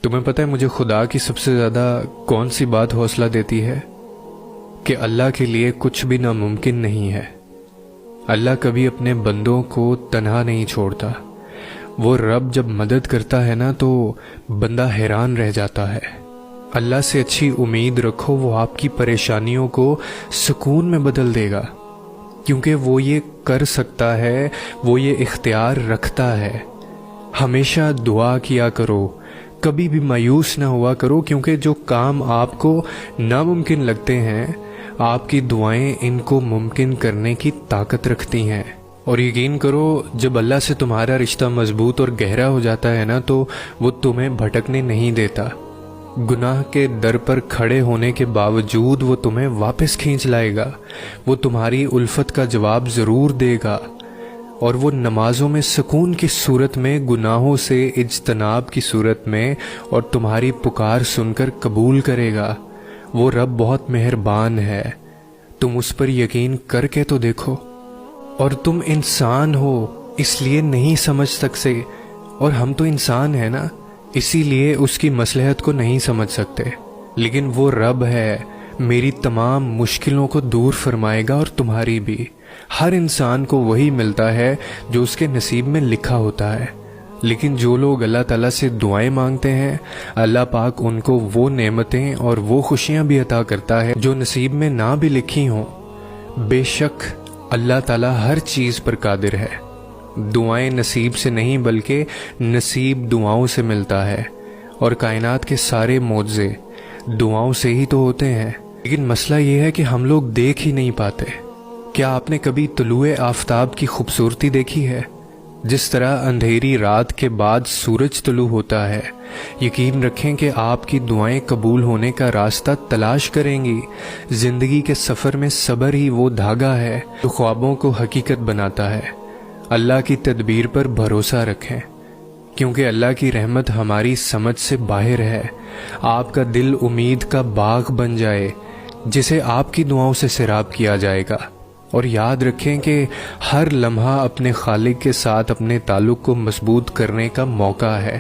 تمہیں پتہ ہے مجھے خدا کی سب سے زیادہ کون سی بات حوصلہ دیتی ہے؟ کہ اللہ کے لیے کچھ بھی ناممکن نہیں ہے۔ اللہ کبھی اپنے بندوں کو تنہا نہیں چھوڑتا۔ وہ رب جب مدد کرتا ہے نا تو بندہ حیران رہ جاتا ہے۔ اللہ سے اچھی امید رکھو، وہ آپ کی پریشانیوں کو سکون میں بدل دے گا، کیونکہ وہ یہ کر سکتا ہے، وہ یہ اختیار رکھتا ہے۔ ہمیشہ دعا کیا کرو، کبھی بھی مایوس نہ ہوا کرو، کیونکہ جو کام آپ کو ناممکن لگتے ہیں آپ کی دعائیں ان کو ممکن کرنے کی طاقت رکھتی ہیں۔ اور یقین کرو جب اللہ سے تمہارا رشتہ مضبوط اور گہرا ہو جاتا ہے نا تو وہ تمہیں بھٹکنے نہیں دیتا۔ گناہ کے در پر کھڑے ہونے کے باوجود وہ تمہیں واپس کھینچ لائے گا۔ وہ تمہاری الفت کا جواب ضرور دے گا، اور وہ نمازوں میں سکون کی صورت میں، گناہوں سے اجتناب کی صورت میں، اور تمہاری پکار سن کر قبول کرے گا۔ وہ رب بہت مہربان ہے، تم اس پر یقین کر کے تو دیکھو۔ اور تم انسان ہو اس لیے نہیں سمجھ سکتے، اور ہم تو انسان ہیں نا، اسی لیے اس کی مصلحت کو نہیں سمجھ سکتے، لیکن وہ رب ہے، میری تمام مشکلوں کو دور فرمائے گا، اور تمہاری بھی۔ ہر انسان کو وہی ملتا ہے جو اس کے نصیب میں لکھا ہوتا ہے، لیکن جو لوگ اللہ تعالیٰ سے دعائیں مانگتے ہیں، اللہ پاک ان کو وہ نعمتیں اور وہ خوشیاں بھی عطا کرتا ہے جو نصیب میں نہ بھی لکھی ہوں۔ بے شک اللہ تعالیٰ ہر چیز پر قادر ہے۔ دعائیں نصیب سے نہیں بلکہ نصیب دعاؤں سے ملتا ہے، اور کائنات کے سارے معجزے دعاؤں سے ہی تو ہوتے ہیں۔ لیکن مسئلہ یہ ہے کہ ہم لوگ دیکھ ہی نہیں پاتے۔ کیا آپ نے کبھی طلوع آفتاب کی خوبصورتی دیکھی ہے؟ جس طرح اندھیری رات کے بعد سورج طلوع ہوتا ہے، یقین رکھیں کہ آپ کی دعائیں قبول ہونے کا راستہ تلاش کریں گی۔ زندگی کے سفر میں صبر ہی وہ دھاگا ہے جو خوابوں کو حقیقت بناتا ہے۔ اللہ کی تدبیر پر بھروسہ رکھیں، کیونکہ اللہ کی رحمت ہماری سمجھ سے باہر ہے۔ آپ کا دل امید کا باغ بن جائے جسے آپ کی دعاؤں سے سیراب کیا جائے گا۔ اور یاد رکھیں کہ ہر لمحہ اپنے خالق کے ساتھ اپنے تعلق کو مضبوط کرنے کا موقع ہے۔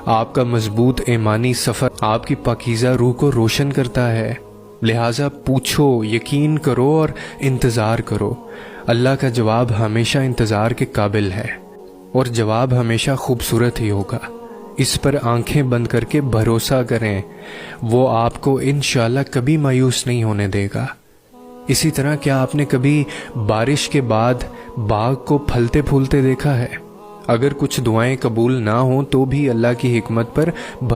آپ کا مضبوط ایمانی سفر آپ کی پاکیزہ روح کو روشن کرتا ہے، لہٰذا پوچھو، یقین کرو اور انتظار کرو۔ اللہ کا جواب ہمیشہ انتظار کے قابل ہے، اور جواب ہمیشہ خوبصورت ہی ہوگا۔ اس پر آنکھیں بند کر کے بھروسہ کریں، وہ آپ کو انشاءاللہ کبھی مایوس نہیں ہونے دے گا۔ اسی طرح کیا آپ نے کبھی بارش کے بعد باغ کو پھلتے پھولتے دیکھا ہے؟ اگر کچھ دعائیں قبول نہ ہوں تو بھی اللہ کی حکمت پر